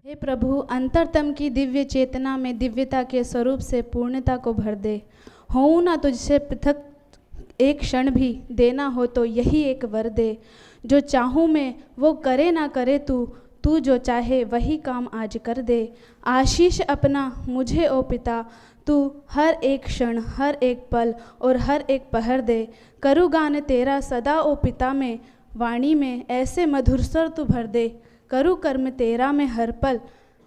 हे प्रभु, अंतरतम की दिव्य चेतना में दिव्यता के स्वरूप से पूर्णता को भर दे। होऊं ना तुझसे पृथक एक क्षण भी, देना हो तो यही एक वर दे। जो चाहूँ मैं वो करे ना करे तू, तू जो चाहे वही काम आज कर दे। आशीष अपना मुझे ओ पिता, तू हर एक क्षण, हर एक पल और हर एक पहर दे। करूँ गान तेरा सदा ओ पिता में, वाणी में ऐसे मधुर स्वर तू भर दे। करूँ कर्म तेरा मैं हर पल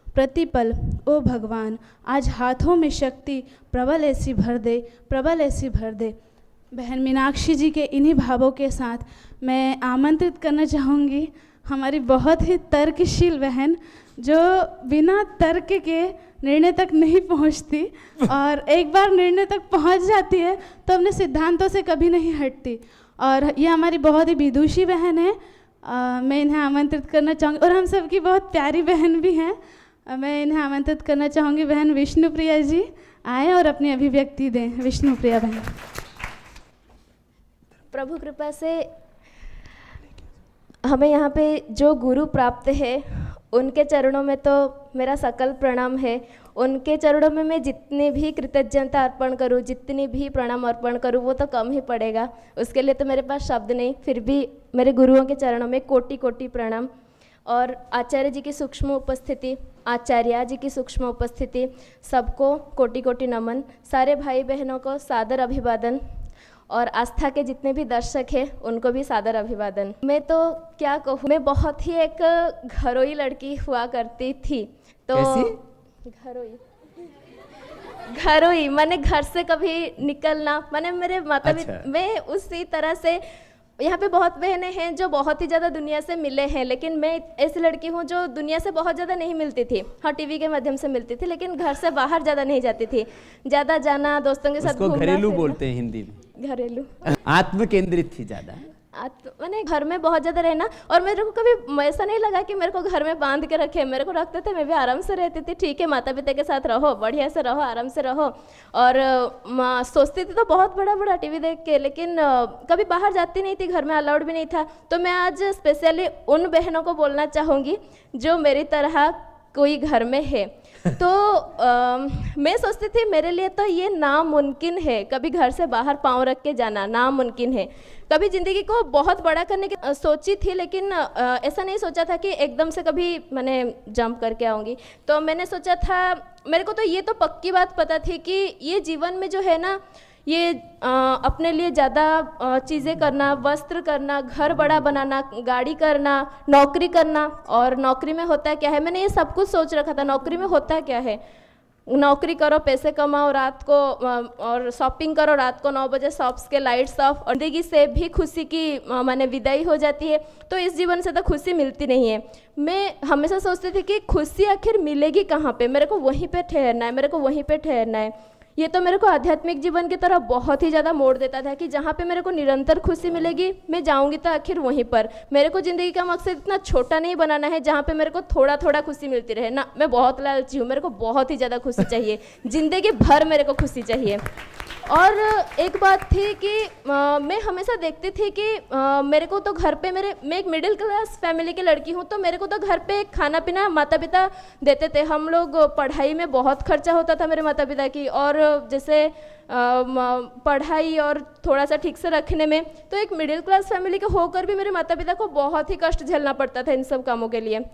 प्रतिपल ओ भगवान, आज हाथों में शक्ति प्रबल ऐसी भर दे, प्रबल ऐसी भर दे। बहन मीनाक्षी जी के इन्हीं भावों के साथ मैं आमंत्रित करना चाहूँगी हमारी बहुत ही तर्कशील बहन, जो बिना तर्क के निर्णय तक नहीं पहुँचती और एक बार निर्णय तक पहुँच जाती है तो अपने सिद्धांतों से कभी नहीं हटती। और ये हमारी बहुत ही विदुषी बहन है। मैं इन्हें आमंत्रित करना चाहूँगी और हम सबकी बहुत प्यारी बहन भी हैं। मैं इन्हें आमंत्रित करना चाहूँगी बहन विष्णुप्रिया जी आए और अपनी अभिव्यक्ति दें। विष्णुप्रिया बहन। प्रभु कृपा से हमें यहाँ पे जो गुरु प्राप्त है उनके चरणों में तो मेरा सकल प्रणाम है। उनके चरणों में मैं जितनी भी कृतज्ञता अर्पण करूँ, जितनी भी प्रणाम अर्पण करूँ, वो तो कम ही पड़ेगा। उसके लिए तो मेरे पास शब्द नहीं, फिर भी मेरे गुरुओं के चरणों में कोटि कोटि प्रणाम। और आचार्य जी की सूक्ष्म उपस्थिति, आचार्य जी की सूक्ष्म उपस्थिति, सबको कोटि कोटि नमन। सारे भाई बहनों को सादर अभिवादन और आस्था के जितने भी दर्शक हैं उनको भी सादर अभिवादन। मैं तो क्या कहूँ, मैं बहुत ही एक घरोई लड़की हुआ करती थी। तो घरोई माने घर से कभी निकलना, माने मेरे माता अच्छा। मैं उसी तरह से। यहाँ पे बहुत बहनें हैं जो बहुत ही ज़्यादा दुनिया से मिले हैं, लेकिन मैं ऐसी लड़की हूँ जो दुनिया से बहुत ज़्यादा नहीं मिलती थी। हाँ, टीवी के माध्यम से मिलती थी, लेकिन घर से बाहर ज़्यादा नहीं जाती थी। ज़्यादा जाना, दोस्तों के साथ उसको घूमना घरेलू फिरना। बोलते हैं हिंदी में। घरेलू आत्म केंद्रित थी ज्यादा। मैंने घर में बहुत ज़्यादा रहना, और मेरे को कभी ऐसा नहीं लगा कि मेरे को घर में बांध के रखे। मेरे को रखते थे, मैं भी आराम से रहती थी। ठीक है, माता पिता के साथ रहो, बढ़िया से रहो, आराम से रहो। और सोचती थी तो बहुत बड़ा बड़ा टीवी देख के, लेकिन कभी बाहर जाती नहीं थी, घर में अलाउड भी नहीं था। तो मैं आज स्पेशली उन बहनों को बोलना चाहूँगी जो मेरी तरह कोई घर में है। तो मैं सोचती थी मेरे लिए तो ये नामुमकिन है, कभी घर से बाहर पाँव रख के जाना नामुमकिन है। कभी ज़िंदगी को बहुत बड़ा करने की सोची थी, लेकिन ऐसा नहीं सोचा था कि एकदम से कभी मैंने जंप करके आऊँगी। तो मैंने सोचा था, मेरे को तो ये तो पक्की बात पता थी कि ये जीवन में जो है ना, ये अपने लिए ज़्यादा चीज़ें करना, वस्त्र करना, घर बड़ा बनाना, गाड़ी करना, नौकरी करना। और नौकरी में होता क्या है, मैंने ये सब कुछ सोच रखा था। नौकरी में होता क्या है, नौकरी करो, पैसे कमाओ, रात को और शॉपिंग करो, रात को 9 बजे शॉप्स के लाइट्स ऑफ, और जिंदगी से भी खुशी की माने विदाई हो जाती है। तो इस जीवन से तो खुशी मिलती नहीं है। मैं हमेशा सोचती थी कि खुशी आखिर मिलेगी कहाँ पे, मेरे को वहीं पे ठहरना है, मेरे को वहीं पे ठहरना है। ये तो मेरे को आध्यात्मिक जीवन की तरफ बहुत ही ज़्यादा मोड़ देता था कि जहाँ पे मेरे को निरंतर खुशी मिलेगी, मैं जाऊँगी तो आखिर वहीं पर। मेरे को ज़िंदगी का मकसद इतना छोटा नहीं बनाना है जहाँ पे मेरे को थोड़ा थोड़ा खुशी मिलती रहे ना। मैं बहुत लालची हूँ, मेरे को बहुत ही ज़्यादा खुशी चाहिए, ज़िंदगी भर मेरे को खुशी चाहिए। और एक बात थी कि मैं हमेशा देखती थी कि मेरे को तो घर पे मैं एक मिडिल क्लास फैमिली की लड़की हूँ, तो मेरे को तो घर पे खाना पीना माता पिता देते थे। हम लोग पढ़ाई में बहुत खर्चा होता था मेरे माता पिता की, और जैसे पढ़ाई और थोड़ा सा ठीक से रखने में, तो एक मिडिल क्लास फैमिली के होकर भी मेरे माता पिता को बहुत ही कष्ट झेलना पड़ता था इन सब कामों के लिए।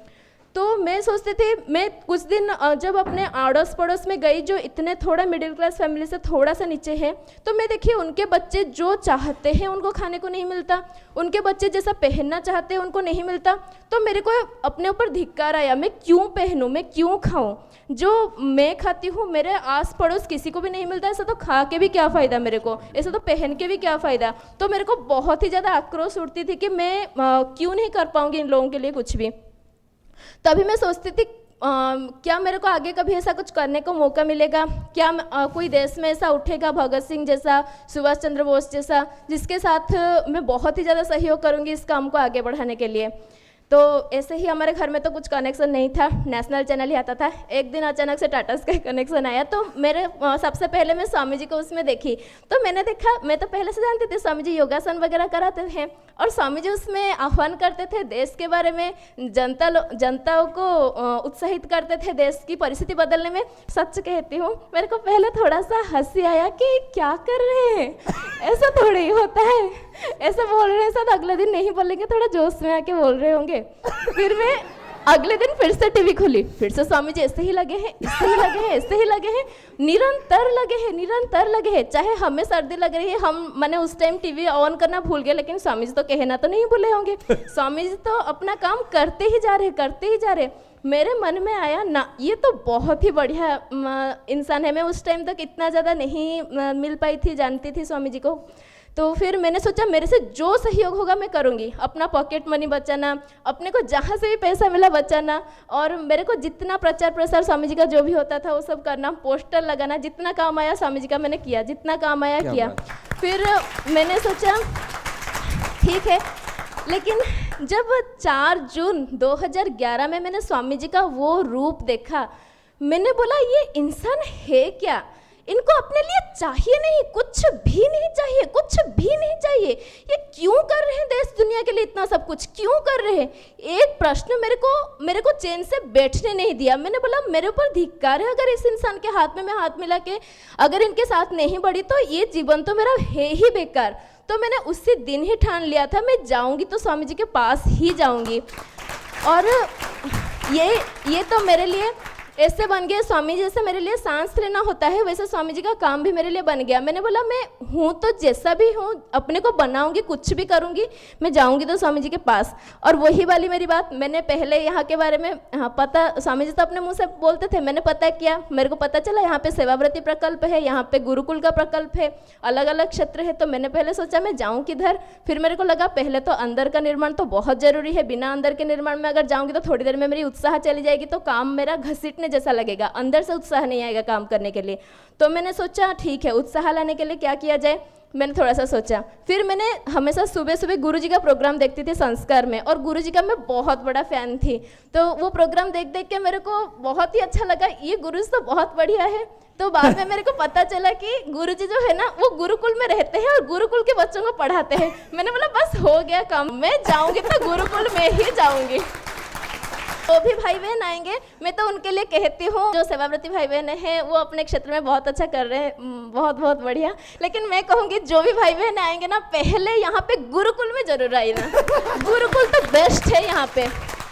तो मैं सोचती थी, मैं कुछ दिन जब अपने आड़ोस पड़ोस में गई जो इतने थोड़ा मिडिल क्लास फैमिली से थोड़ा सा नीचे हैं, तो मैं देखिए उनके बच्चे जो चाहते हैं उनको खाने को नहीं मिलता, उनके बच्चे जैसा पहनना चाहते हैं उनको नहीं मिलता। तो मेरे को अपने ऊपर धिक्कार आया, मैं क्यों पहनूं, मैं क्यों खाऊं, जो मैं खाती हूँ मेरे आस पड़ोस किसी को भी नहीं मिलता। ऐसा तो खा के भी क्या फ़ायदा मेरे को, ऐसा तो पहन के भी क्या फ़ायदा। तो मेरे को बहुत ही ज़्यादा आक्रोश उठती थी कि मैं क्यों नहीं कर पाऊँगी इन लोगों के लिए कुछ भी। तभी मैं सोचती थी क्या मेरे को आगे कभी ऐसा कुछ करने को मौका मिलेगा, क्या कोई देश में ऐसा उठेगा भगत सिंह जैसा, सुभाष चंद्र बोस जैसा, जिसके साथ मैं बहुत ही ज़्यादा सहयोग करूँगी इस काम को आगे बढ़ाने के लिए। तो ऐसे ही हमारे घर में तो कुछ कनेक्शन नहीं था, नेशनल चैनल ही आता था। एक दिन अचानक से टाटा स्काई कनेक्शन आया, तो मेरे सबसे पहले मैं स्वामी जी को उसमें देखी। तो मैंने देखा, मैं तो पहले से जानती थी स्वामी जी योगासन वगैरह कराते थे, और स्वामी जी उसमें आह्वान करते थे देश के बारे में, जनताओं को उत्साहित करते थे देश की परिस्थिति बदलने में। सच कहती हूँ, मेरे को पहले थोड़ा सा हंसी आया कि क्या कर रहे हैं, ऐसा थोड़ी ही होता है, ऐसा बोल रहे हैं, शायद अगले दिन नहीं बोलेंगे, थोड़ा जोश में आके बोल रहे होंगे। फिर मैं अगले दिन फिर से टीवी खोली, फिर से स्वामी जी ऐसे ही लगे हैं, ऐसे ही लगे हैं, ऐसे ही लगे हैं, निरंतर लगे हैं, निरंतर लगे हैं। चाहे हमें सर्दी लग रही है, हम मैंने उस टाइम टीवी ऑन करना भूल गए, लेकिन स्वामी जी तो कहना तो नहीं भूले होंगे। स्वामी जी तो अपना काम करते ही जा रहे, करते ही जा रहे। मेरे मन में आया ना, ये तो बहुत ही बढ़िया इंसान है। मैं उस टाइम तक इतना ज़्यादा नहीं मिल पाई थी, जानती थी स्वामी जी को। तो फिर मैंने सोचा मेरे से जो सहयोग होगा मैं करूँगी, अपना पॉकेट मनी बचाना, अपने को जहाँ से भी पैसा मिला बचाना, और मेरे को जितना प्रचार प्रसार स्वामी जी का जो भी होता था वो सब करना, पोस्टर लगाना, जितना काम आया स्वामी जी का मैंने किया, जितना काम आया किया। फिर मैंने सोचा ठीक है, लेकिन जब 4 जून 2011 में मैंने स्वामी जी का वो रूप देखा, मैंने बोला ये इंसान है क्या, इनको अपने लिए चाहिए नहीं, कुछ भी नहीं चाहिए, कुछ भी नहीं चाहिए, ये क्यों कर रहे हैं देश दुनिया के लिए इतना सब कुछ, क्यों कर रहे हैं। एक प्रश्न मेरे को चैन से बैठने नहीं दिया। मैंने बोला मेरे ऊपर धिक्कार है, अगर इस इंसान के हाथ में मैं हाथ मिला के अगर इनके साथ नहीं बढ़ी तो ये जीवन तो मेरा है ही बेकार। तो मैंने उसी दिन ही ठान लिया था, मैं जाऊंगी तो स्वामी जी के पास ही जाऊंगी। और ये तो मेरे लिए ऐसे बन गया, स्वामी जी जैसे मेरे लिए सांस लेना होता है वैसे स्वामी जी का काम भी मेरे लिए बन गया। मैंने बोला मैं हूँ तो जैसा भी हूँ, अपने को बनाऊंगी, कुछ भी करूँगी, मैं जाऊँगी तो स्वामी जी के पास। और वही वाली मेरी बात, मैंने पहले यहाँ के बारे में पता, स्वामी जी तो अपने मुँह से बोलते थे, मैंने पता किया, मेरे को पता चला यहाँ पे सेवाव्रती प्रकल्प है, यहाँ पे गुरुकुल का प्रकल्प है, अलग अलग क्षेत्र है। तो मैंने पहले सोचा मैं जाऊँ किधर, फिर मेरे को लगा पहले तो अंदर का निर्माण तो बहुत ज़रूरी है, बिना अंदर के निर्माण में अगर जाऊँगी तो थोड़ी देर में मेरी उत्साह चली जाएगी, तो काम मेरा घसीटने जैसा लगेगा, अंदर से उत्साह नहीं आएगा काम करने के लिए। तो मैंने सोचा ठीक है, उत्साह लाने के लिए क्या किया जाए, मैंने थोड़ा सा सोचा। फिर मैंने हमेशा सुबह सुबह गुरुजी का प्रोग्राम देखती थी संस्कार में, और गुरुजी का मैं बहुत बड़ा फ़ैन थी। तो वो प्रोग्राम देख देख के मेरे को बहुत ही अच्छा लगा, ये गुरुजी तो बहुत बढ़िया है। तो बाद में मेरे को पता चला कि गुरुजी जो है ना वो गुरुकुल में रहते हैं और गुरुकुल के बच्चों को पढ़ाते हैं। मैंने बोला बस हो गया काम, मैं जाऊँगी तो गुरुकुल में ही जाऊँगी। तो भी भाई बहन आएंगे, मैं तो उनके लिए कहती हूँ, जो सेवाव्रती भाई बहन हैं वो अपने क्षेत्र में बहुत अच्छा कर रहे हैं, बहुत बहुत बढ़िया। लेकिन मैं कहूँगी जो भी भाई बहन आएंगे ना, पहले यहाँ पे गुरुकुल में जरूर आइए ना, गुरुकुल तो बेस्ट है। यहाँ पे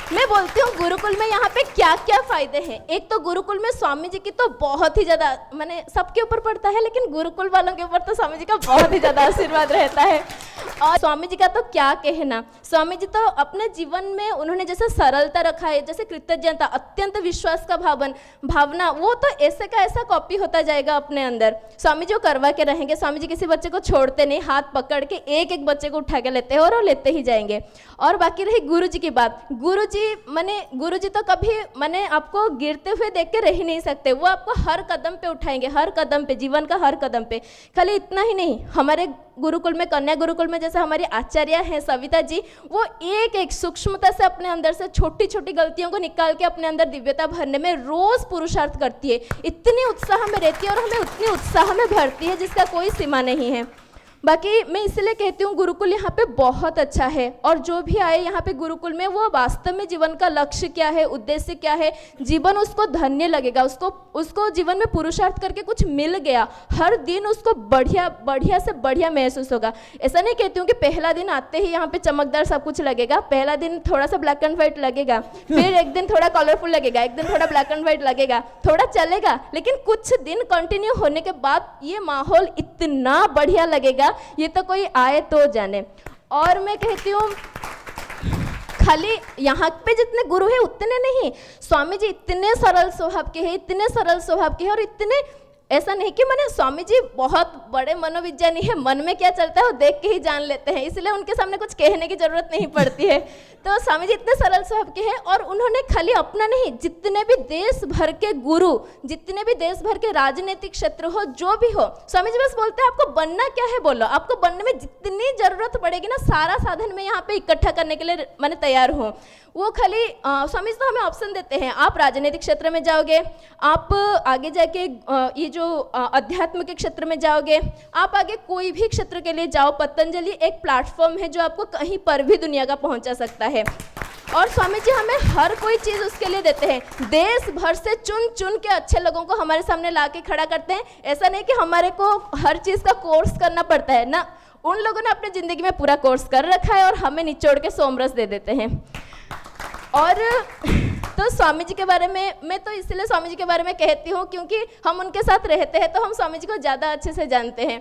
मैं बोलती हूँ गुरुकुल में यहाँ पे क्या क्या फ़ायदे हैं। एक तो गुरुकुल में स्वामी जी की तो बहुत ही ज़्यादा, मैंने सबके ऊपर पड़ता है, लेकिन गुरुकुल वालों के ऊपर तो स्वामी जी का बहुत ही ज़्यादा आशीर्वाद रहता है। और स्वामी जी का तो क्या कहना, स्वामी जी तो अपने जीवन में उन्होंने जैसे सरलता रखा है, जैसे कृतज्ञता, अत्यंत विश्वास का भावना, वो तो ऐसे का ऐसा कॉपी होता जाएगा अपने अंदर। स्वामी जी वो करवा के रहेंगे, स्वामी जी किसी बच्चे को छोड़ते नहीं, हाथ पकड़ के एक एक बच्चे को उठा के लेते हैं और वो लेते ही जाएंगे। और बाकी रही गुरु जी की बात, गुरु जी तो कभी आपको गिरते हुए देख के रह ही नहीं सकते, वो आपको हर कदम पे उठाएंगे, हर कदम पे, जीवन का हर कदम पे। खाली इतना ही नहीं, हमारे गुरुकुल में, कन्या गुरुकुल में जैसे हमारी आचार्य हैं सविता जी, वो एक एक सूक्ष्मता से अपने अंदर से छोटी छोटी गलतियों को निकाल के अपने अंदर दिव्यता भरने में रोज पुरुषार्थ करती है, इतनी उत्साह में रहती है और हमें उतनी उत्साह में भरती है जिसका कोई सीमा नहीं है। बाकी मैं इसलिए कहती हूँ गुरुकुल यहाँ पे बहुत अच्छा है, और जो भी आए यहाँ पे गुरुकुल में वो वास्तव में जीवन का लक्ष्य क्या है, उद्देश्य क्या है, जीवन उसको धन्य लगेगा, उसको जीवन में पुरुषार्थ करके कुछ मिल गया, हर दिन उसको बढ़िया से बढ़िया महसूस होगा। ऐसा नहीं कहती हूँ कि पहला दिन आते ही यहाँ पे चमकदार सब कुछ लगेगा, पहला दिन थोड़ा सा ब्लैक एंड व्हाइट लगेगा, फिर एक दिन थोड़ा कलरफुल लगेगा, एक दिन थोड़ा ब्लैक एंड व्हाइट लगेगा, थोड़ा चलेगा, लेकिन कुछ दिन कंटिन्यू होने के बाद ये माहौल इतना बढ़िया लगेगा, ये तो कोई आए तो जाने। और मैं कहती हूँ खाली यहाँ पे जितने गुरु हैं उतने नहीं, स्वामी जी इतने सरल स्वभाव के हैं, इतने सरल स्वभाव के हैं और इतने ऐसा नहीं कि मैंने स्वामी जी बहुत बड़े मनोविज्ञानी है, मन में क्या चलता है वो देख के ही जान लेते हैं, इसलिए उनके सामने कुछ कहने की जरूरत नहीं पड़ती है। तो स्वामी जी इतने सरल स्वभाव के हैं और उन्होंने खाली अपना नहीं, जितने भी देश भर के गुरु, जितने भी देश भर के राजनीतिक क्षेत्र हो, जो भी हो, स्वामी जी बस बोलते हैं आपको बनना क्या है बोलो, आपको बनने में जितनी जरूरत पड़ेगी ना सारा साधन मैं यहाँ पे इकट्ठा करने के लिए मैंने तैयार हूँ। वो खाली स्वामी जी तो हमें ऑप्शन देते हैं, आप राजनीतिक क्षेत्र में जाओगे, आप आगे जाके ये जो अध्यात्म के क्षेत्र में जाओगे, आप आगे कोई भी क्षेत्र के लिए जाओ, पतंजलि एक प्लेटफॉर्म है जो आपको कहीं पर भी दुनिया का पहुंचा सकता है। और स्वामी जी हमें हर कोई चीज़ उसके लिए देते हैं, देश भर से चुन चुन के अच्छे लोगों को हमारे सामने ला के खड़ा करते हैं। ऐसा नहीं कि हमारे को हर चीज़ का कोर्स करना पड़ता है ना, उन लोगों ने अपनी ज़िंदगी में पूरा कोर्स कर रखा है और हमें निचोड़ के सोमरस दे देते हैं। और तो स्वामी जी के बारे में मैं तो इसलिए स्वामी जी के बारे में कहती हूँ क्योंकि हम उनके साथ रहते हैं तो हम स्वामी जी को ज़्यादा अच्छे से जानते हैं।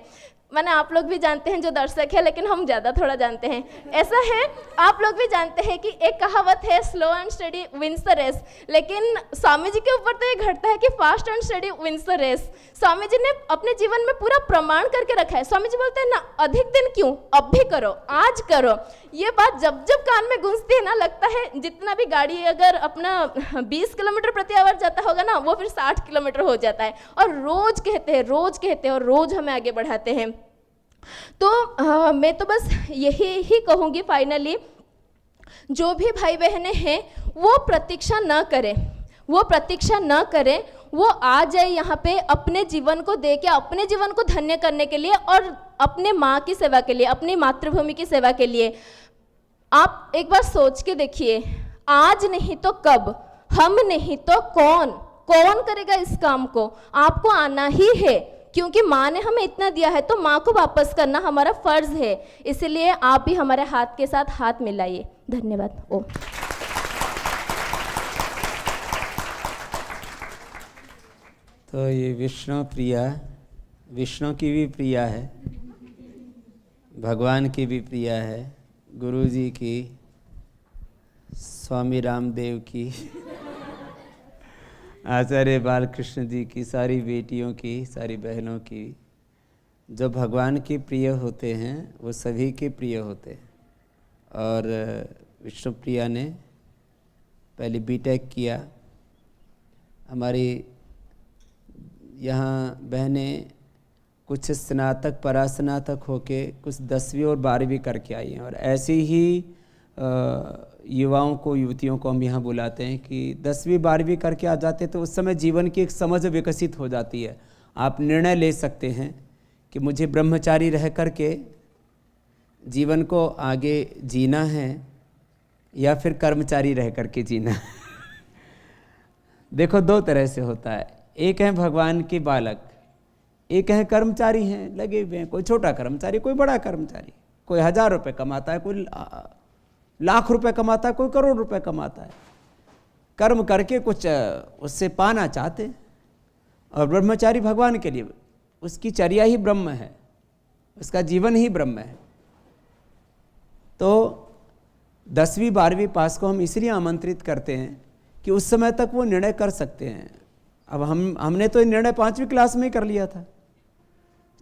मैंने आप लोग भी जानते हैं जो दर्शक है, लेकिन हम ज़्यादा थोड़ा जानते हैं। ऐसा है, आप लोग भी जानते हैं कि एक कहावत है, slow and study wins the race, लेकिन स्वामी जी के ऊपर तो ये घटता है कि fast and study wins the race. Swami ji ने अपने जीवन में पूरा प्रमाण करके रखा है। स्वामी जी बोलते हैं ना, अधिक दिन क्यों, अब भी करो, आज करो। ये बात जब जब कान में गूंजती है ना, लगता है जितना भी गाड़ी अगर अपना 20 किलोमीटर प्रति आवर जाता होगा ना, वो फिर 60 किलोमीटर हो जाता है। और रोज कहते हैं, रोज कहते हैं और रोज हमें आगे बढ़ाते हैं। तो मैं तो बस यही ही कहूँगी फाइनली, जो भी भाई बहनें हैं वो प्रतीक्षा न करें, वो प्रतीक्षा न करें, वो आ जाए यहाँ पे अपने जीवन को दे के, अपने जीवन को धन्य करने के लिए और अपने माँ की सेवा के लिए, अपनी मातृभूमि की सेवा के लिए। आप एक बार सोच के देखिए, आज नहीं तो कब, हम नहीं तो कौन, कौन करेगा इस काम को? आपको आना ही है, क्योंकि माँ ने हमें इतना दिया है तो माँ को वापस करना हमारा फर्ज है। इसलिए आप भी हमारे हाथ के साथ हाथ मिलाइए। धन्यवाद। ओम। तो ये विष्णु प्रिया, विष्णु की भी प्रिया है, भगवान की भी प्रिया है, गुरु जी की, स्वामी रामदेव की, आचार्य बालकृष्ण जी की, सारी बेटियों की, सारी बहनों की। जो भगवान के प्रिय होते हैं वो सभी के प्रिय होते हैं। और विष्णु प्रिया ने पहले बीटेक किया। हमारी यहाँ बहनें कुछ स्नातक परास्नातक होके कुछ 10वीं और 12वीं करके आई हैं। और ऐसे ही युवाओं को, युवतियों को हम यहाँ बुलाते हैं कि 10वीं 12वीं करके आ जाते तो उस समय जीवन की एक समझ विकसित हो जाती है। आप निर्णय ले सकते हैं कि मुझे ब्रह्मचारी रह करके जीवन को आगे जीना है या फिर कर्मचारी रह करके जीना है। देखो, दो तरह से होता है। एक है भगवान के बालक, एक है कर्मचारी हैं, लगे हुए हैं। कोई छोटा कर्मचारी, कोई बड़ा कर्मचारी, कोई 1000 रुपये कमाता है, कोई लाख रुपए कमाता है, कोई करोड़ रुपए कमाता है। कर्म करके कुछ उससे पाना चाहते हैं। और ब्रह्मचारी भगवान के लिए, उसकी चर्या ही ब्रह्म है, उसका जीवन ही ब्रह्म है। तो 10वीं 12वीं पास को हम इसलिए आमंत्रित करते हैं कि उस समय तक वो निर्णय कर सकते हैं। अब हमने तो निर्णय 5वीं क्लास में ही कर लिया था।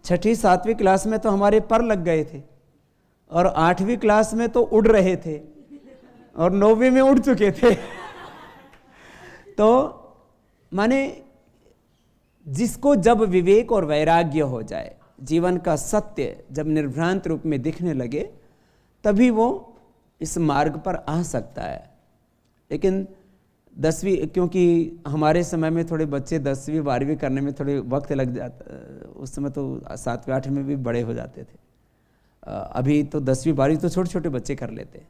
6ठी 7वीं क्लास में तो हमारे पर लग गए थे और 8वीं क्लास में तो उड़ रहे थे और 9वीं में उड़ चुके थे। तो माने जिसको जब विवेक और वैराग्य हो जाए, जीवन का सत्य जब निर्भ्रांत रूप में दिखने लगे, तभी वो इस मार्ग पर आ सकता है। लेकिन 10वीं, क्योंकि हमारे समय में थोड़े बच्चे 10वीं 12वीं करने में थोड़े वक्त लग जाता, उस समय तो 7वीं 8वीं में भी बड़े हो जाते थे। अभी तो 10वीं 12वीं तो छोटे छोटे बच्चे कर लेते हैं।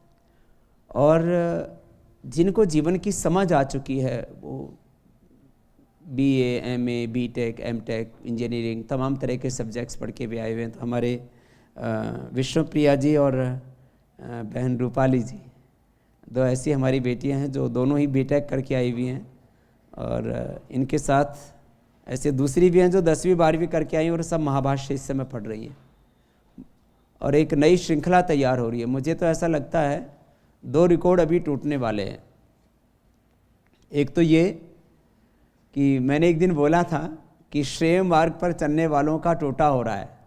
और जिनको जीवन की समझ आ चुकी है, वो BA, MA, BTech, MTech, engineering, तमाम तरह के सब्जेक्ट्स पढ़ के भी आए हुए हैं। तो हमारे विष्णु प्रिया जी और बहन रूपाली जी, दो ऐसी हमारी बेटियां हैं जो दोनों ही BTech करके आई हुई हैं। और इनके साथ ऐसे दूसरी भी हैं जो 10वीं 12वीं करके आई हैं और सब महाभाष्य इस समय पढ़ रही हैं। और एक नई श्रृंखला तैयार हो रही है। मुझे तो ऐसा लगता है 2 रिकॉर्ड अभी टूटने वाले हैं। एक तो ये कि मैंने एक दिन बोला था कि श्रेय मार्ग पर चलने वालों का टोटा हो रहा है,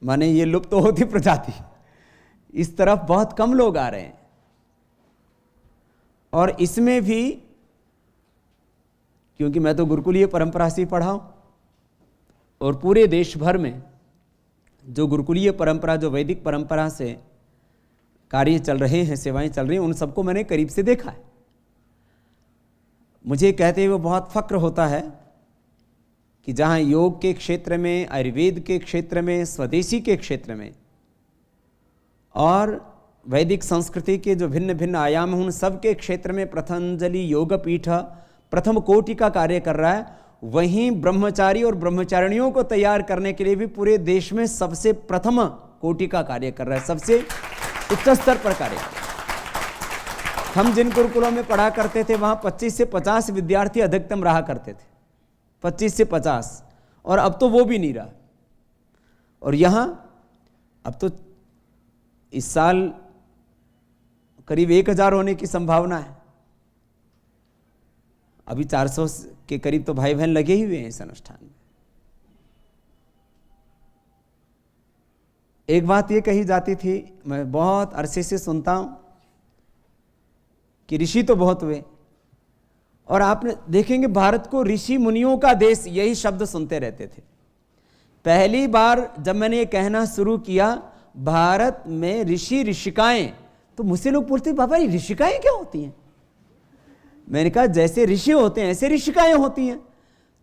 माने ये लुप्त तो होती प्रजाति, इस तरफ बहुत कम लोग आ रहे हैं। और इसमें भी क्योंकि मैं तो गुरुकुलीय परंपरा से पढ़ा हूं, और पूरे देश भर में जो गुरुकुलीय परंपरा, जो वैदिक परंपरा से कार्य चल रहे हैं, सेवाएं चल रही हैं, उन सबको मैंने करीब से देखा है। मुझे कहते हुए बहुत फक्र होता है कि जहाँ योग के क्षेत्र में, आयुर्वेद के क्षेत्र में, स्वदेशी के क्षेत्र में और वैदिक संस्कृति के जो भिन्न भिन्न आयाम हैं, उन सब के क्षेत्र में पतंजलि योगपीठ प्रथम कोटि का कार्य कर रहा है, वहीं ब्रह्मचारी और ब्रह्मचारिणियों को तैयार करने के लिए भी पूरे देश में सबसे प्रथम कोटि का कार्य कर रहा है, सबसे उच्च स्तर पर कार्य। हम जिन गुरुकुलों में पढ़ा करते थे वहाँ 25 से 50 विद्यार्थी अधिकतम रहा करते थे, 25 से 50, और अब तो वो भी नहीं रहा। और यहाँ अब तो इस साल करीब 1000 होने की संभावना है। अभी 400 के करीब तो भाई बहन लगे ही हुए हैं इस अनुष्ठान में। एक बात ये कही जाती थी, मैं बहुत अरसे से सुनता हूं कि ऋषि तो बहुत हुए, और आपने देखेंगे भारत को ऋषि मुनियों का देश, यही शब्द सुनते रहते थे। पहली बार जब मैंने ये कहना शुरू किया भारत में ऋषि ऋषिकाएं, तो मुझसे लोग पूछते बाबा ये ऋषिकाएं क्या होती हैं? मैंने कहा जैसे ऋषि होते हैं ऐसे ऋषिकाएं होती हैं।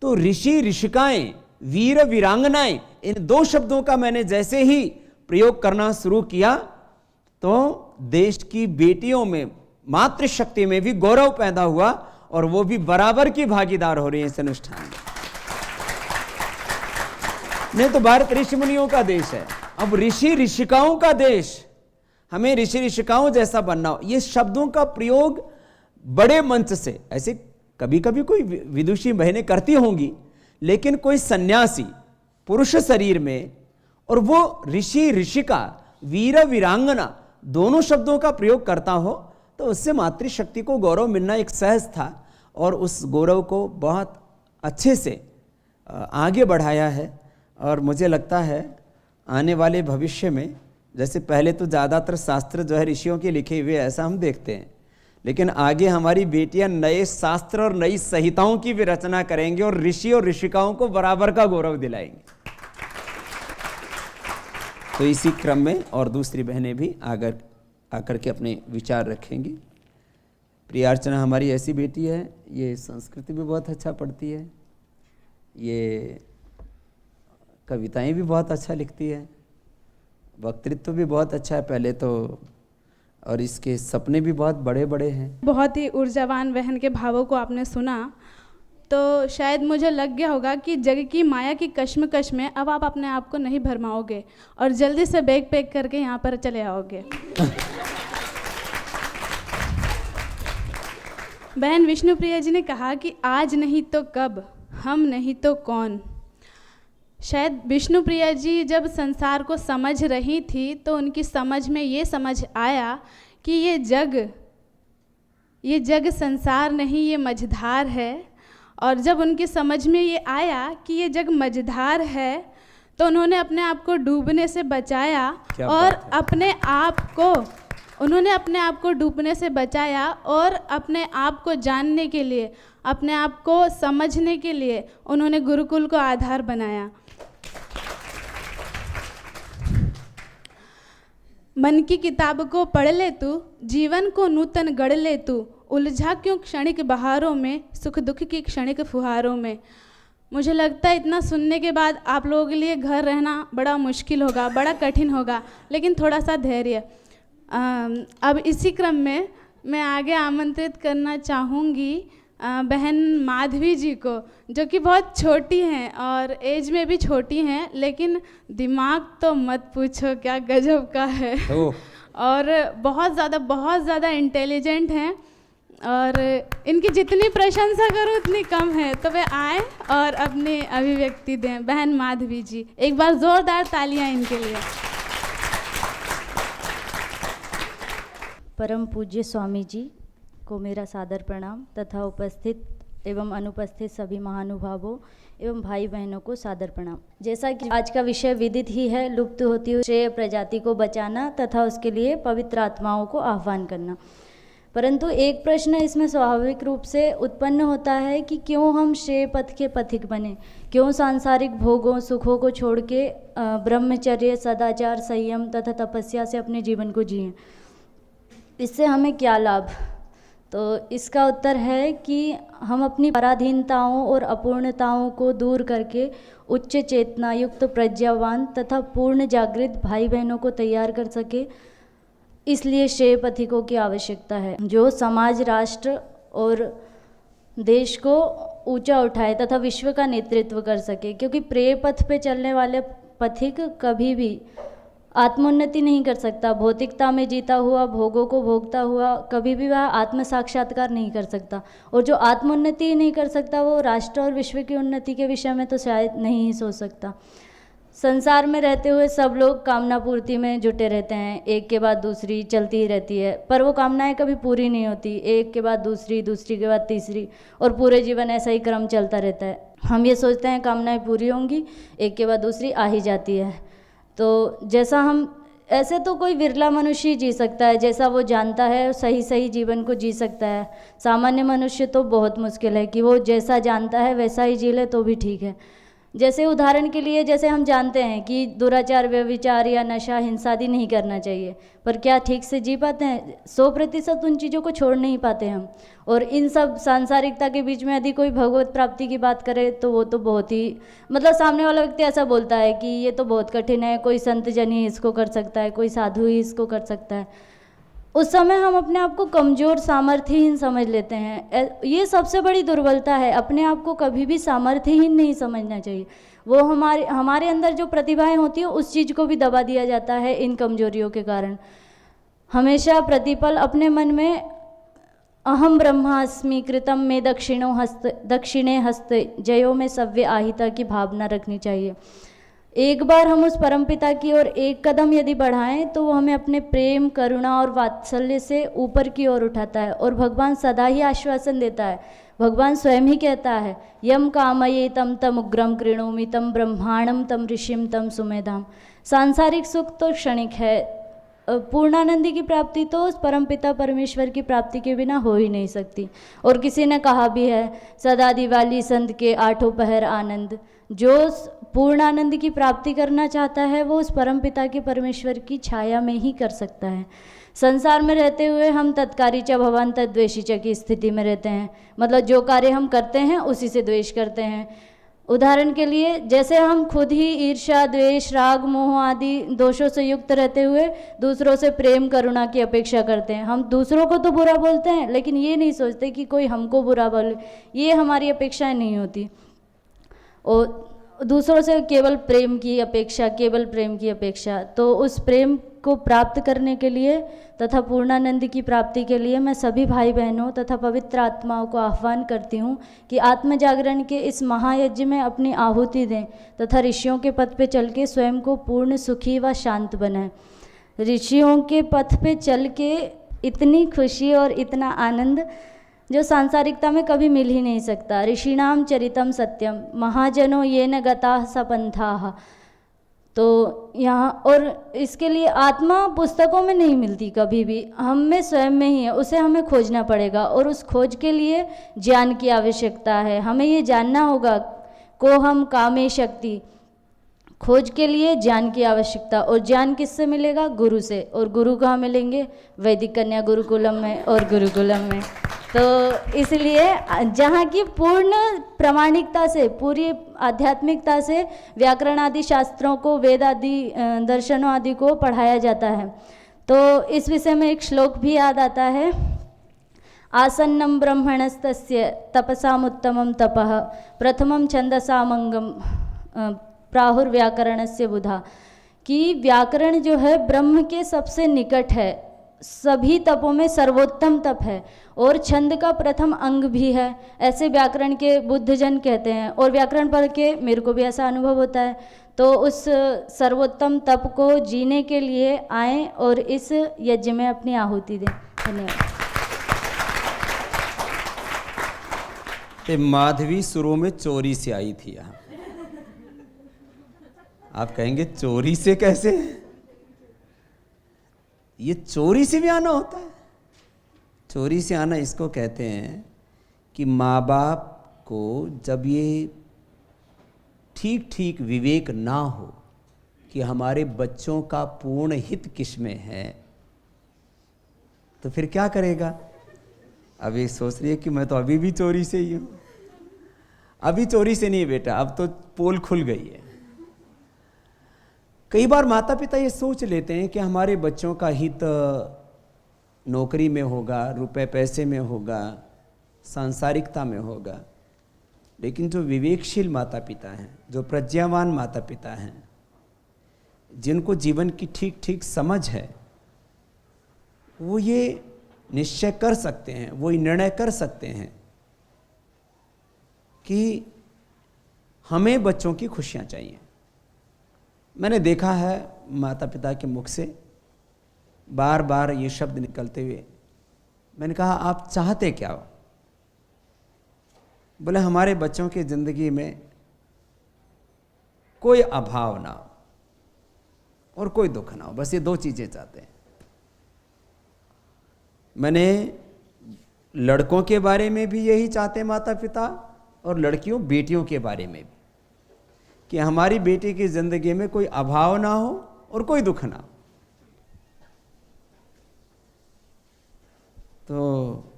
तो ऋषि ऋषिकाएं, वीर वीरांगनाएं, इन दो शब्दों का मैंने जैसे ही प्रयोग करना शुरू किया तो देश की बेटियों में, मातृशक्ति में भी गौरव पैदा हुआ, और वो भी बराबर की भागीदार हो रही है इस अनुष्ठान में। नहीं तो भारत ऋषि मुनियों का देश है, अब ऋषि ऋषिकाओं का देश, हमें ऋषि ऋषिकाओं जैसा बनना हो। ये शब्दों का प्रयोग बड़े मंच से, ऐसे कभी कभी कोई विदुषी बहनें करती होंगी, लेकिन कोई सन्यासी पुरुष शरीर में, और वो ऋषि ऋषिका, वीर वीरांगना दोनों शब्दों का प्रयोग करता हो, तो उससे मातृशक्ति को गौरव मिलना एक सहज था, और उस गौरव को बहुत अच्छे से आगे बढ़ाया है। और मुझे लगता है आने वाले भविष्य में, जैसे पहले तो ज़्यादातर शास्त्र जो है ऋषियों के लिखे हुए ऐसा हम देखते हैं, लेकिन आगे हमारी बेटियां नए शास्त्र और नई संहिताओं की भी रचना करेंगे और ऋषि और ऋषिकाओं को बराबर का गौरव दिलाएंगे। तो इसी क्रम में और दूसरी बहनें भी आकर के अपने विचार रखेंगी। प्रिया अर्चना हमारी ऐसी बेटी है, ये संस्कृत भी बहुत अच्छा पढ़ती है, ये कविताएं भी बहुत अच्छा लिखती है, वक्तृत्व भी बहुत अच्छा है पहले तो, और इसके सपने भी बहुत बड़े बड़े हैं। बहुत ही ऊर्जावान बहन के भावों को आपने सुना तो शायद मुझे लग गया होगा कि जग की माया की कश्मकश में अब आप अपने आप को नहीं भरमाओगे और जल्दी से बैग पैक करके यहाँ पर चले आओगे। बहन विष्णुप्रिया जी ने कहा कि आज नहीं तो कब, हम नहीं तो कौन। शायद विष्णुप्रिया जी जब संसार को समझ रही थी तो उनकी समझ में ये समझ आया कि ये जग संसार नहीं, ये मझधार है। और जब उनकी समझ में ये आया कि ये जग मझधार है तो उन्होंने अपने आप को डूबने से बचाया और अपने आप को डूबने से बचाया और अपने आप को जानने के लिए, अपने आप को समझने के लिए उन्होंने गुरुकुल को आधार बनाया। मन की किताब को पढ़ ले तू, जीवन को नूतन गढ़ ले तू, उलझा क्यों क्षणिक बहारों में, सुख दुख की क्षणिक फुहारों में। मुझे लगता है इतना सुनने के बाद आप लोगों के लिए घर रहना बड़ा मुश्किल होगा, बड़ा कठिन होगा, लेकिन थोड़ा सा धैर्य। अब इसी क्रम में मैं आगे आमंत्रित करना चाहूँगी बहन माधवी जी को, जो कि बहुत छोटी हैं और एज में भी छोटी हैं, लेकिन दिमाग तो मत पूछो क्या गजब का है और बहुत ज़्यादा इंटेलिजेंट हैं और इनकी जितनी प्रशंसा करूं उतनी कम है। तो वे आए और अपनी अभिव्यक्ति दें। बहन माधवी जी, एक बार ज़ोरदार तालियां इनके लिए। परम पूज्य स्वामी जी को मेरा सादर प्रणाम तथा उपस्थित एवं अनुपस्थित सभी महानुभावों एवं भाई बहनों को सादर प्रणाम। जैसा कि आज का विषय विदित ही है, लुप्त होती हुई श्रेय प्रजाति को बचाना तथा उसके लिए पवित्र आत्माओं को आह्वान करना। परंतु एक प्रश्न इसमें स्वाभाविक रूप से उत्पन्न होता है कि क्यों हम श्रेय पथ के पथिक बने, क्यों सांसारिक भोगों सुखों को छोड़ के ब्रह्मचर्य, सदाचार, संयम तथा तपस्या से अपने जीवन को जिएं। इससे हमें क्या लाभ? तो इसका उत्तर है कि हम अपनी पराधीनताओं और अपूर्णताओं को दूर करके उच्च चेतना युक्त, प्रज्ञावान तथा पूर्ण जागृत भाई बहनों को तैयार कर सके। इसलिए श्रेय पथिकों की आवश्यकता है जो समाज, राष्ट्र और देश को ऊंचा उठाए तथा विश्व का नेतृत्व कर सके। क्योंकि प्रेय पथ पे चलने वाले पथिक कभी भी आत्मोन्नति नहीं कर सकता। भौतिकता में जीता हुआ, भोगों को भोगता हुआ कभी भी वह आत्म साक्षात्कार नहीं कर सकता। और जो आत्मोन्नति नहीं कर सकता वो राष्ट्र और विश्व की उन्नति के विषय में तो शायद नहीं ही सोच सकता। संसार में रहते हुए सब लोग कामना पूर्ति में जुटे रहते हैं, एक के बाद दूसरी चलती ही रहती है, पर वो कामनाएं कभी पूरी नहीं होती। एक के बाद दूसरी, दूसरी के बाद तीसरी, और पूरे जीवन ऐसा ही क्रम चलता रहता है। हम ये सोचते हैं कामनाएं पूरी होंगी, एक के बाद दूसरी आ ही जाती है। तो जैसा हम, ऐसे तो कोई विरला मनुष्य ही जी सकता है, जैसा वो जानता है सही सही जीवन को जी सकता है। सामान्य मनुष्य तो बहुत मुश्किल है कि वो जैसा जानता है वैसा ही जी ले तो भी ठीक है। जैसे उदाहरण के लिए, जैसे हम जानते हैं कि दुराचार, व्यभिचार या नशा, हिंसा आदि नहीं करना चाहिए, पर क्या ठीक से जी पाते हैं? 100% उन चीज़ों को छोड़ नहीं पाते हम। और इन सब सांसारिकता के बीच में यदि कोई भगवत प्राप्ति की बात करे तो वो तो बहुत ही, मतलब सामने वाला व्यक्ति ऐसा बोलता है कि ये तो बहुत कठिन है, कोई संत जन ही इसको कर सकता है, कोई साधु ही इसको कर सकता है। उस समय हम अपने आप को कमज़ोर, सामर्थ्यहीन समझ लेते हैं। ये सबसे बड़ी दुर्बलता है। अपने आप को कभी भी सामर्थ्यहीन नहीं समझना चाहिए। वो हमारे अंदर जो प्रतिभाएं होती हैं उस चीज़ को भी दबा दिया जाता है इन कमजोरियों के कारण। हमेशा प्रतिपल अपने मन में अहम ब्रह्मास्मि कृतम में दक्षिणे हस्त जयो में सव्य आहिता की भावना रखनी चाहिए। एक बार हम उस परमपिता की ओर एक कदम यदि बढ़ाएं तो वो हमें अपने प्रेम, करुणा और वात्सल्य से ऊपर की ओर उठाता है। और भगवान सदा ही आश्वासन देता है। भगवान स्वयं ही कहता है, यम कामये तम तम उग्रम कृणोमि तम ब्रह्मांडम तम ऋषिम तम सुमेधाम। सांसारिक सुख तो क्षणिक है, पूर्णानंदी की प्राप्ति तो उस परमपिता परमेश्वर की प्राप्ति के बिना हो ही नहीं सकती। और किसी ने कहा भी है, सदा दिवाली संत के आठों पहर आनंद। जो पूर्णानंद की प्राप्ति करना चाहता है वो उस परमपिता के परमेश्वर की छाया में ही कर सकता है। संसार में रहते हुए हम तत्कारी च भवान तद्वेषी च की स्थिति में रहते हैं। मतलब जो कार्य हम करते हैं उसी से द्वेष करते हैं। उदाहरण के लिए, जैसे हम खुद ही ईर्ष्या, द्वेष, राग, मोह आदि दोषों से युक्त रहते हुए दूसरों से प्रेम, करुणा की अपेक्षा करते हैं। हम दूसरों को तो बुरा बोलते हैं लेकिन ये नहीं सोचते कि कोई हमको बुरा बोले। ये हमारी अपेक्षाएं नहीं होती। और दूसरों से केवल प्रेम की अपेक्षा, केवल प्रेम की अपेक्षा। तो उस प्रेम को प्राप्त करने के लिए तथा पूर्णानंद की प्राप्ति के लिए मैं सभी भाई बहनों तथा पवित्र आत्माओं को आह्वान करती हूँ कि आत्म जागरण के इस महायज्ञ में अपनी आहुति दें तथा ऋषियों के पथ पे चल के स्वयं को पूर्ण सुखी व शांत बनाएं। ऋषियों के पथ पे चल के इतनी खुशी और इतना आनंद जो सांसारिकता में कभी मिल ही नहीं सकता। ऋषिणाम चरितम सत्यम महाजनों ये न गता सपंथाः। तो यहाँ, और इसके लिए आत्मा पुस्तकों में नहीं मिलती कभी भी, हम में स्वयं में ही है। उसे हमें खोजना पड़ेगा और उस खोज के लिए ज्ञान की आवश्यकता है। हमें ये जानना होगा को हम कामे शक्ति। खोज के लिए ज्ञान की आवश्यकता, और ज्ञान किससे मिलेगा? गुरु से। और गुरु कहाँ मिलेंगे? वैदिक कन्या गुरुकुलम में और गुरुकुलम में। तो इसलिए जहाँ की पूर्ण प्रामाणिकता से, पूरी आध्यात्मिकता से व्याकरण आदि शास्त्रों को, वेद आदि, दर्शनों आदि को पढ़ाया जाता है। तो इस विषय में एक श्लोक भी याद आता है, आसन्नम ब्रह्मणस्तस्य तपसामुत्तमं तपः प्रथमं छंदसामंगम प्राहुर्व्याकरणस्य बुधा। कि व्याकरण जो है ब्रह्म के सबसे निकट है, सभी तपों में सर्वोत्तम तप है और छंद का प्रथम अंग भी है, ऐसे व्याकरण के बुद्धजन कहते हैं। और व्याकरण पढ़ के मेरे को भी ऐसा अनुभव होता है। तो उस सर्वोत्तम तप को जीने के लिए आएं और इस यज्ञ में अपनी आहुति दें। धन्यवाद। ते माधवी शुरू में चोरी से आई थी यहाँ। आप कहेंगे चोरी से कैसे? ये चोरी से भी आना होता है। चोरी से आना इसको कहते हैं कि माँ बाप को जब ये ठीक ठीक विवेक ना हो कि हमारे बच्चों का पूर्ण हित किस में है, तो फिर क्या करेगा? अभी सोच रही है कि मैं तो अभी भी चोरी से ही हूँ। अभी चोरी से नहीं बेटा, अब तो पोल खुल गई है। कई बार माता पिता ये सोच लेते हैं कि हमारे बच्चों का हित नौकरी में होगा, रुपए पैसे में होगा, सांसारिकता में होगा। लेकिन जो विवेकशील माता पिता हैं, जो प्रज्ञावान माता पिता हैं, जिनको जीवन की ठीक ठीक समझ है, वो ये निश्चय कर सकते हैं, वो ये निर्णय कर सकते हैं कि हमें बच्चों की खुशियाँ चाहिए। मैंने देखा है माता पिता के मुख से बार बार ये शब्द निकलते हुए। मैंने कहा आप चाहते क्या हो? बोले हमारे बच्चों की ज़िंदगी में कोई अभाव ना हो और कोई दुख ना हो, बस ये 2 चीज़ें चाहते हैं। मैंने लड़कों के बारे में भी यही चाहते हैं माता पिता, और लड़कियों बेटियों के बारे में भी, कि हमारी बेटी की ज़िंदगी में कोई अभाव ना हो और कोई दुख ना हो। तो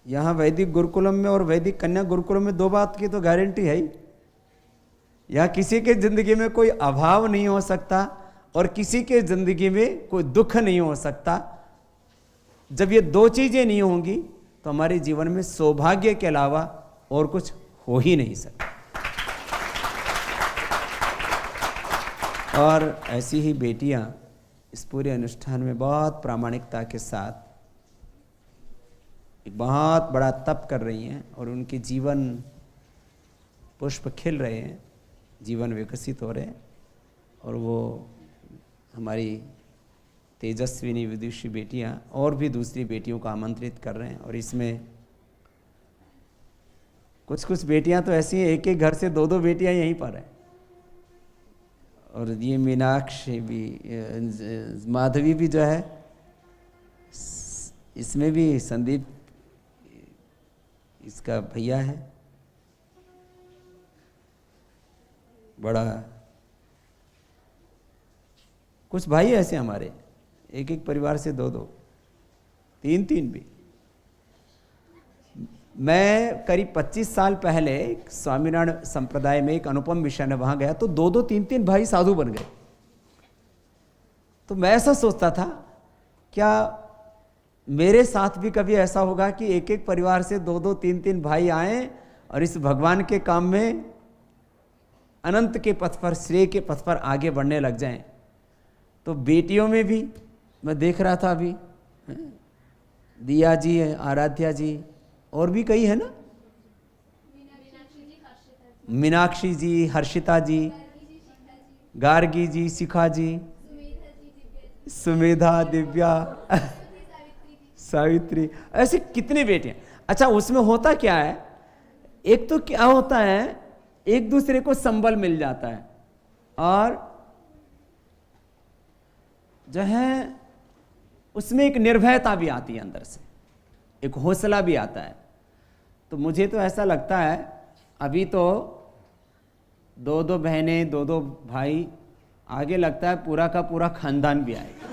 यहाँ वैदिक गुरुकुलम में और वैदिक कन्या गुरुकुलम में 2 बात की तो गारंटी है ही। यहाँ किसी के ज़िंदगी में कोई अभाव नहीं हो सकता और किसी के ज़िंदगी में कोई दुख नहीं हो सकता। जब ये 2 चीज़ें नहीं होंगी तो हमारे जीवन में सौभाग्य के अलावा और कुछ हो ही नहीं सकता। और ऐसी ही बेटियां इस पूरे अनुष्ठान में बहुत प्रामाणिकता के साथ एक बहुत बड़ा तप कर रही हैं और उनके जीवन पुष्प खिल रहे हैं, जीवन विकसित हो रहे हैं। और वो हमारी तेजस्विनी विदुषी बेटियां और भी दूसरी बेटियों को आमंत्रित कर रहे हैं। और इसमें कुछ कुछ बेटियां तो ऐसी हैं, एक एक घर से 2-2 बेटियां यहीं पर हैं। और ये मीनाक्षी भी, माधवी भी जो है, इसमें भी संदीप इसका भैया है। बड़ा कुछ भाई ऐसे हमारे, एक एक परिवार से 2-2, 3-3 भी। मैं करीब 25 साल पहले स्वामीनारायण संप्रदाय में एक अनुपम मिशन है, वहाँ गया तो 2-2, 3-3 भाई साधु बन गए। तो मैं ऐसा सोचता था, क्या मेरे साथ भी कभी ऐसा होगा कि एक एक परिवार से 2-2, 3-3 भाई आए और इस भगवान के काम में अनंत के पथ पर, श्रेय के पथ पर आगे बढ़ने लग जाएं। तो बेटियों में भी मैं देख रहा था अभी, दिया जी है, आराध्या जी, और भी कई है ना, मीनाक्षी जी, हर्षिता जी, गार्गी जी, शिखा जी, सुमेधा, दिव्या, सावित्री, ऐसे कितने बेटियां। अच्छा, उसमें होता क्या है, एक तो क्या होता है, एक दूसरे को संबल मिल जाता है और जो है उसमें एक निर्भयता भी आती है, अंदर से एक हौसला भी आता है। तो मुझे तो ऐसा लगता है अभी तो 2-2 बहनें, 2-2 भाई, आगे लगता है पूरा का पूरा खानदान भी आएगा।